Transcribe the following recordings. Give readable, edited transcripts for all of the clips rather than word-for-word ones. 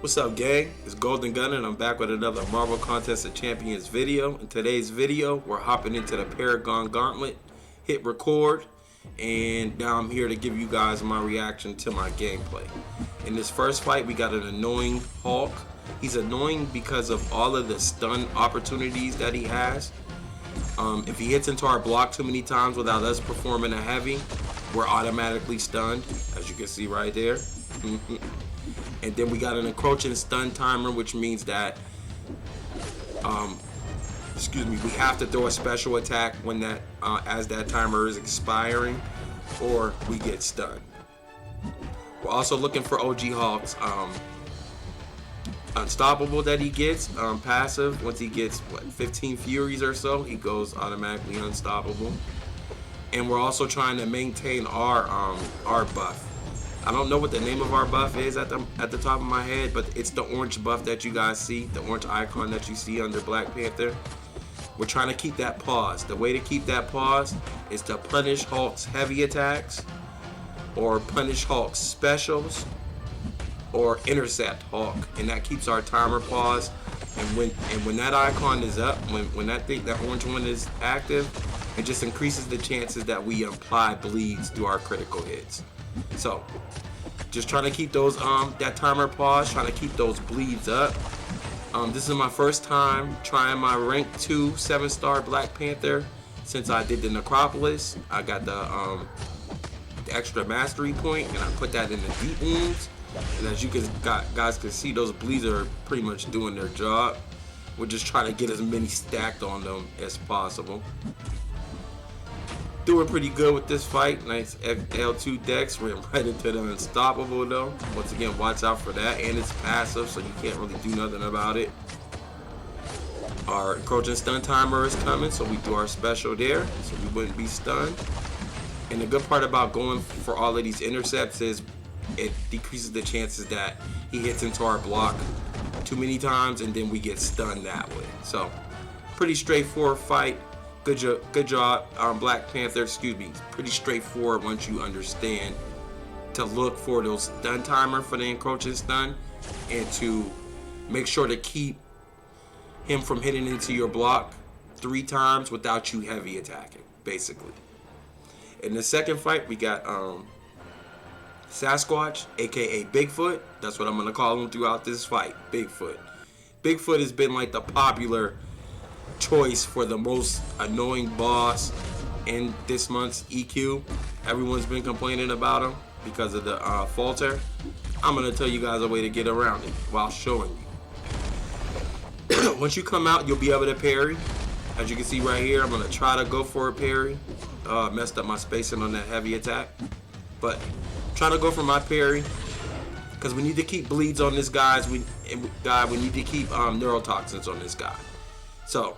What's up, gang? It's Golden Gunner and I'm back with another Marvel Contest of Champions video. In today's video, we're hopping into the Paragon Gauntlet. Hit record, and now I'm here to give you guys my reaction to my gameplay. In this first fight, we got an annoying Hulk. He's annoying because of all of the stun opportunities that he has. If he hits into our block too many times without us performing a heavy, we're automatically stunned, as you can see right there. And then we got an encroaching stun timer, which means that we have to throw a special attack when that as that timer is expiring, or we get stunned. We're also looking for OG Hulk's unstoppable that he gets passive. Once he gets 15 furies or so, he goes automatically unstoppable. And we're also trying to maintain our buff. I don't know what the name of our buff is at the top of my head, but it's the orange buff that you guys see, the orange icon that you see under Black Panther. We're trying to keep that pause. The way to keep that pause is to punish Hulk's heavy attacks, or punish Hulk's specials, or intercept Hulk, and that keeps our timer paused. And when that icon is up, when that orange one is active, it just increases the chances that we apply bleeds through our critical hits. So, just trying to keep those that timer pause, trying to keep those bleeds up. This is my first time trying my rank 2 7-star Black Panther since I did the Necropolis. I got the extra mastery point, and I put that in the deep wounds. And as you guys can see, those bleeds are pretty much doing their job. We're just trying to get as many stacked on them as possible. Doing pretty good with this fight. Nice L2 dex. We're right into the unstoppable though. Once again, watch out for that, and it's passive, so you can't really do nothing about it. Our encroaching stun timer is coming, so we do our special there, so we wouldn't be stunned. And the good part about going for all of these intercepts is it decreases the chances that he hits into our block too many times, and then we get stunned that way. So, pretty straightforward fight. Good job, Black Panther. Pretty straightforward once you understand to look for those stun timer for the encroaching stun, and to make sure to keep him from hitting into your block 3 times without you heavy attacking, basically. In the second fight, we got Sasquatch, aka Bigfoot. That's what I'm gonna call him throughout this fight. Bigfoot. Bigfoot has been like the popular choice for the most annoying boss in this month's EQ. Everyone's been complaining about him because of the falter. I'm gonna tell you guys a way to get around it while showing you. Once you come out, you'll be able to parry. As you can see right here, I'm gonna try to go for a parry. Messed up my spacing on that heavy attack, but trying to go for my parry because we need to keep bleeds on this guy. We need to keep neurotoxins on this guy. So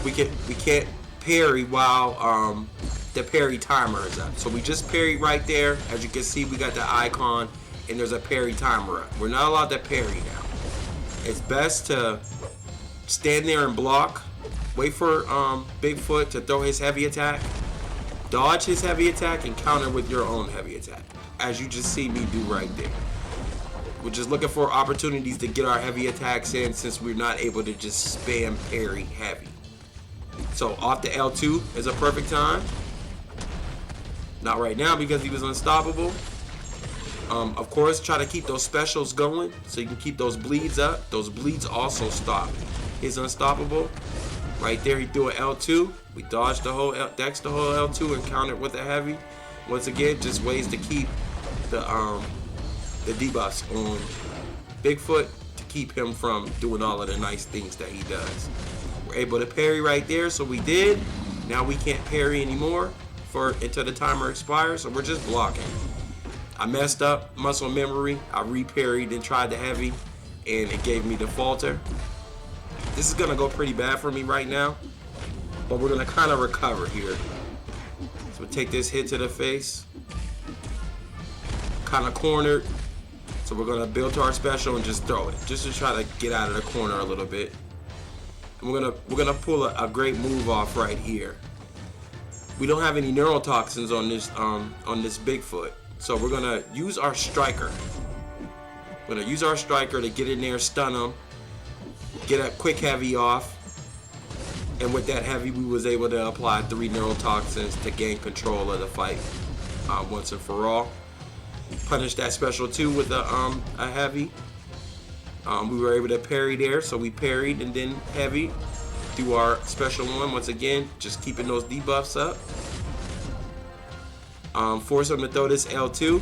we can't parry while the parry timer is up. So we just parried right there. As you can see, we got the icon and there's a parry timer up. We're not allowed to parry now. It's best to stand there and block. Wait for Bigfoot to throw his heavy attack. Dodge his heavy attack and counter with your own heavy attack, as you just see me do right there. We're just looking for opportunities to get our heavy attacks in, since we're not able to just spam parry heavy. So off the L2 is a perfect time. Not right now because he was unstoppable. Of course, try to keep those specials going so you can keep those bleeds up. Those bleeds also stop his unstoppable. Right there, he threw an L2. We dodged the whole dex the whole L2 and countered with a heavy. Once again, just ways to keep the debuffs on Bigfoot to keep him from doing all of the nice things that he does. We're able to parry right there, so we did. Now we can't parry anymore until the timer expires, so we're just blocking. I messed up muscle memory. I re-parried and tried the heavy, and it gave me the falter. This is gonna go pretty bad for me right now, but we're gonna kind of recover here. So we take this hit to the face, kind of cornered. So we're gonna build to our special and just throw it, just to try to get out of the corner a little bit. And we're gonna pull a great move off right here. We don't have any neurotoxins on this Bigfoot, So we're gonna use our striker. We're gonna use our striker to get in there, stun him, get a quick heavy off, and with that heavy, we was able to apply 3 neurotoxins to gain control of the fight once and for all. Punish that special 2 with a heavy. We were able to parry there, so we parried and then heavy. Do our special 1 once again, just keeping those debuffs up. Force him to throw this L2.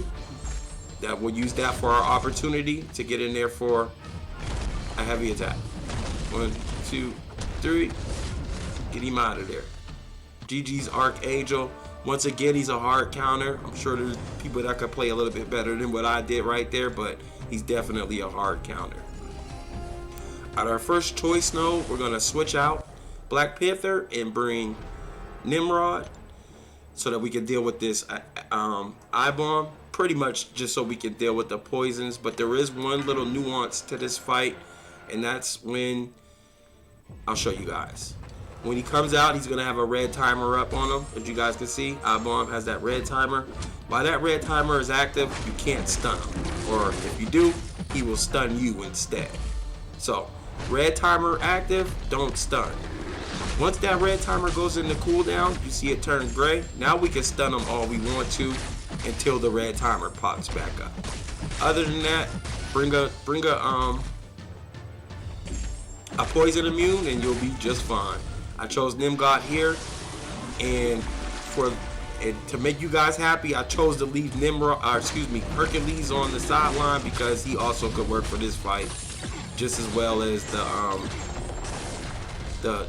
That we'll use that for our opportunity to get in there for a heavy attack. 1, 2, 3. Get him out of there. GG's Archangel. Once again, he's a hard counter. I'm sure there's people that could play a little bit better than what I did right there, but he's definitely a hard counter. At our first choice node, we're going to switch out Black Panther and bring Nimrod so that we can deal with this eye bomb. Pretty much just so we can deal with the poisons, but there is one little nuance to this fight, and that's when I'll show you guys. When he comes out, he's gonna have a red timer up on him. As you guys can see, eye bomb has that red timer. While that red timer is active, you can't stun him, or if you do, he will stun you instead. So red timer active, don't stun. Once that red timer goes into cooldown, you see it turn gray. Now we can stun him all we want to until the red timer pops back up. Other than that, bring a poison immune and you'll be just fine. I chose Nimrod here, and to make you guys happy, I chose to leave Hercules on the sideline because he also could work for this fight just as well as the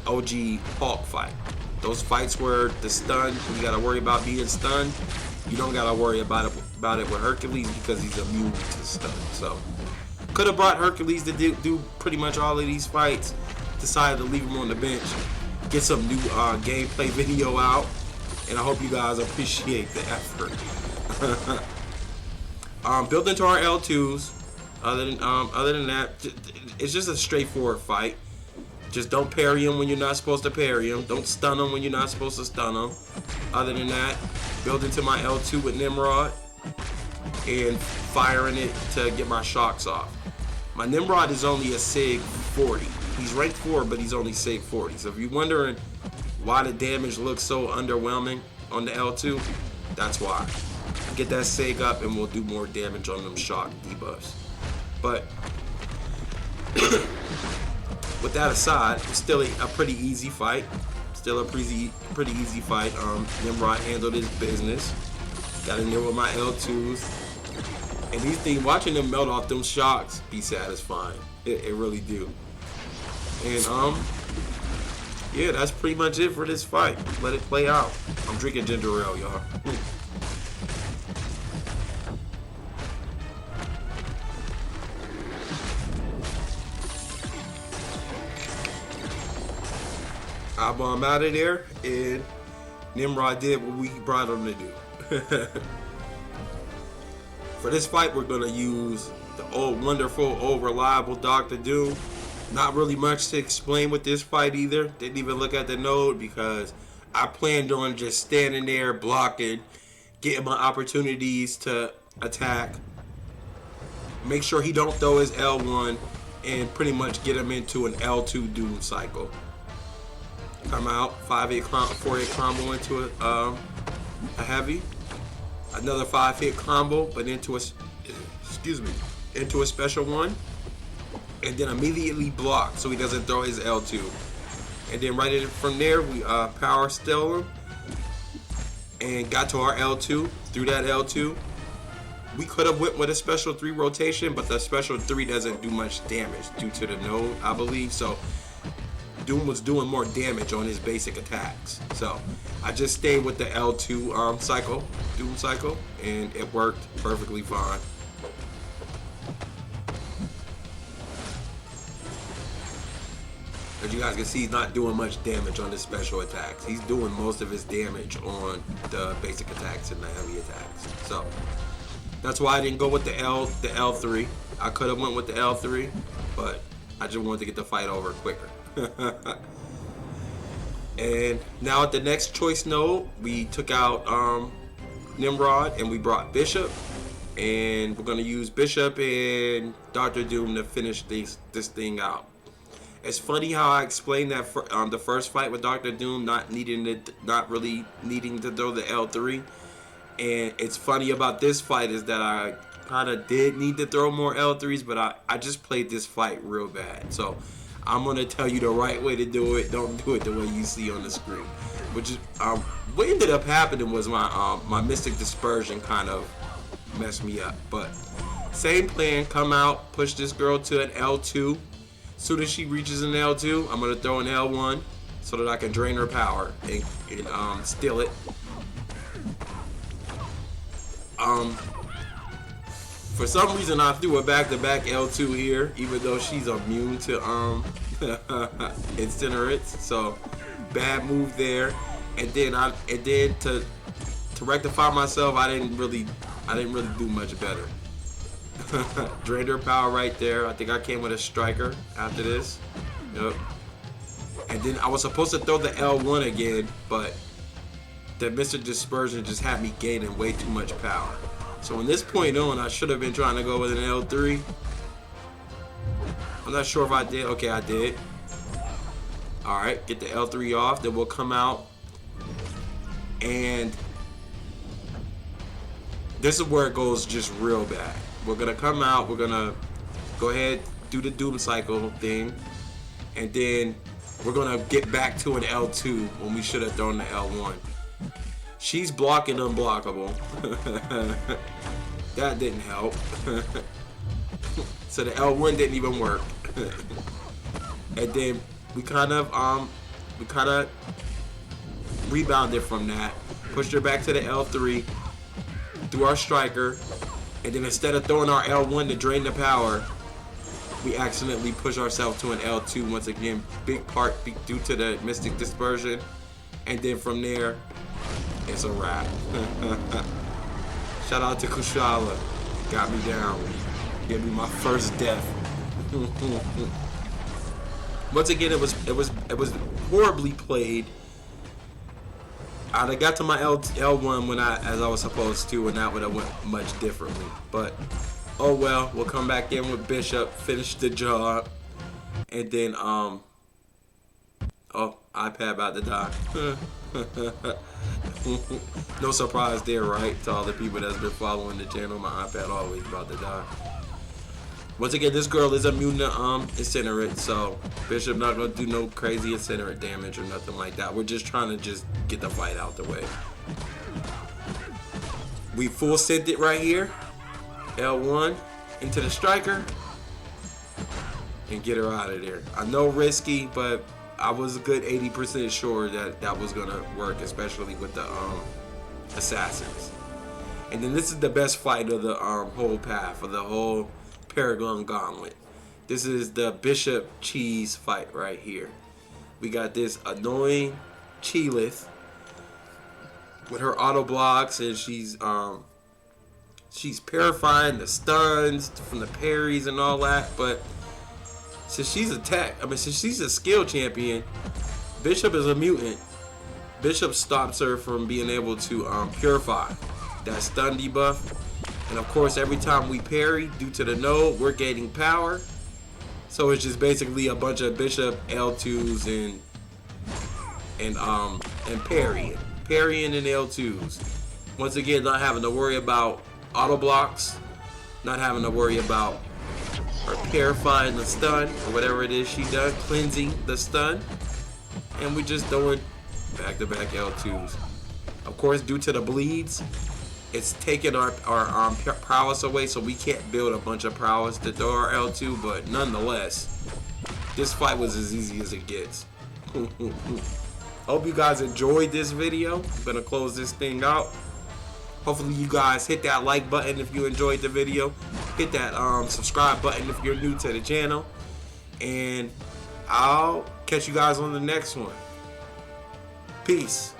OG Hulk fight. Those fights where the stun, you gotta worry about being stunned. You don't gotta worry about it with Hercules because he's immune to stun. So could have brought Hercules to do pretty much all of these fights. Decided to leave him on the bench. Get some new gameplay video out, and I hope you guys appreciate the effort. Built into our L2s. Other than that, it's just a straightforward fight. Just don't parry him when you're not supposed to parry him. Don't stun him when you're not supposed to stun him. Other than that, build into my L2 with Nimrod and firing it to get my shocks off. My Nimrod is only a SIG 40. He's ranked 4, but he's only SIG 40. So if you're wondering why the damage looks so underwhelming on the L2, that's why. Get that SIG up and we'll do more damage on them shock debuffs. But with that aside, it's still a pretty easy fight. Still a pretty easy fight. Nimrod handled his business. Got in there with my L2s. And these things, watching them melt off them shocks, be satisfying. It really do. And yeah, that's pretty much it for this fight. Let it play out. I'm drinking ginger ale, y'all. I bomb out of there, and Nimrod did what we brought him to do. For this fight, we're gonna use the old wonderful, old reliable Dr. Doom. Not really much to explain with this fight either. Didn't even look at the node because I planned on just standing there, blocking, getting my opportunities to attack, make sure he don't throw his L1, and pretty much get him into an L2 Doom cycle. Come out, 5-hit, 4-hit combo into a heavy. Another 5-hit combo, but into a special 1. And then immediately block so he doesn't throw his L2. And then right from there, we power steal him and got to our L2. Through that L2, we could have went with a special 3 rotation, but the special 3 doesn't do much damage due to the node, I believe. So Doom was doing more damage on his basic attacks. So I just stayed with the L2 Doom cycle, and it worked perfectly fine. As you guys can see, he's not doing much damage on his special attacks. He's doing most of his damage on the basic attacks and the heavy attacks. So that's why I didn't go with the L3. I could have went with the L3, but I just wanted to get the fight over quicker. And now at the next choice node, we took out Nimrod, and we brought Bishop, and we're gonna use Bishop and Dr. Doom to finish this thing out. It's funny how I explained that for, the first fight with Dr. Doom not really needing to throw the L3, and it's funny about this fight is that I kind of did need to throw more L3s, but I just played this fight real bad. So I'm gonna tell you the right way to do it. Don't do it the way you see on the screen. Which is what ended up happening was my Mystic Dispersion kind of messed me up. But same plan. Come out, push this girl to an L2. As soon as she reaches an L2, I'm gonna throw an L1 so that I can drain her power and steal it. For some reason, I threw a back-to-back L2 here, even though she's immune to incinerates. So bad move there. And then to rectify myself, I didn't really do much better. Drained her power right there. I think I came with a striker after this. Yep. And then I was supposed to throw the L1 again, but the Mystic Dispersion just had me gaining way too much power. So from this point on, I should have been trying to go with an L3. I'm not sure if I did. Okay, I did. Alright, get the L3 off. Then we'll come out. And this is where it goes just real bad. We're going to come out. We're going to go ahead, do the Doom Cycle thing. And then we're going to get back to an L2 when we should have thrown the L1. She's blocking unblockable. That didn't help. So the L1 didn't even work. And then we kind of rebounded from that. Pushed her back to the L3 through our striker. And then instead of throwing our L1 to drain the power, we accidentally push ourselves to an L2 once again. Big part due to the Mystic Dispersion. And then from there, it's a wrap. Shout out to Kushala. Got me down. Gave me my first death. Once again, it was horribly played. I got to my L1 as I was supposed to, and that would have went much differently. But oh well, we'll come back in with Bishop, finish the job, and then oh, iPad about to die. No surprise there, right? To all the people that's been following the channel, my iPad always about to die. Once again, this girl is immune to incinerate, so Bishop not gonna do no crazy incinerate damage or nothing like that. We're just trying to just get the fight out the way. We full sent it right here. L1 into the striker and get her out of there. I know risky, but I was a good 80% sure that was gonna work, especially with the assassins. And then this is the best fight of the whole path, of the whole Paragon Gauntlet. This is the Bishop Cheese fight right here. We got this annoying Cheelith with her auto blocks, and she's purifying the stuns from the parries and all that. But since she's since she's a skill champion, Bishop is a mutant. Bishop stops her from being able to purify that stun debuff. And of course, every time we parry, due to the node, we're gaining power. So it's just basically a bunch of Bishop L2s and parrying and L2s. Once again, not having to worry about auto blocks, not having to worry about her purifying the stun or whatever it is she does, cleansing the stun, and we just doing back-to-back L2s. Of course, due to the bleeds, it's taking our prowess away, so we can't build a bunch of prowess to throw our L2, but nonetheless, this fight was as easy as it gets. Hope you guys enjoyed this video. I'm gonna close this thing out. Hopefully you guys hit that like button if you enjoyed the video. Hit that subscribe button if you're new to the channel. And I'll catch you guys on the next one. Peace.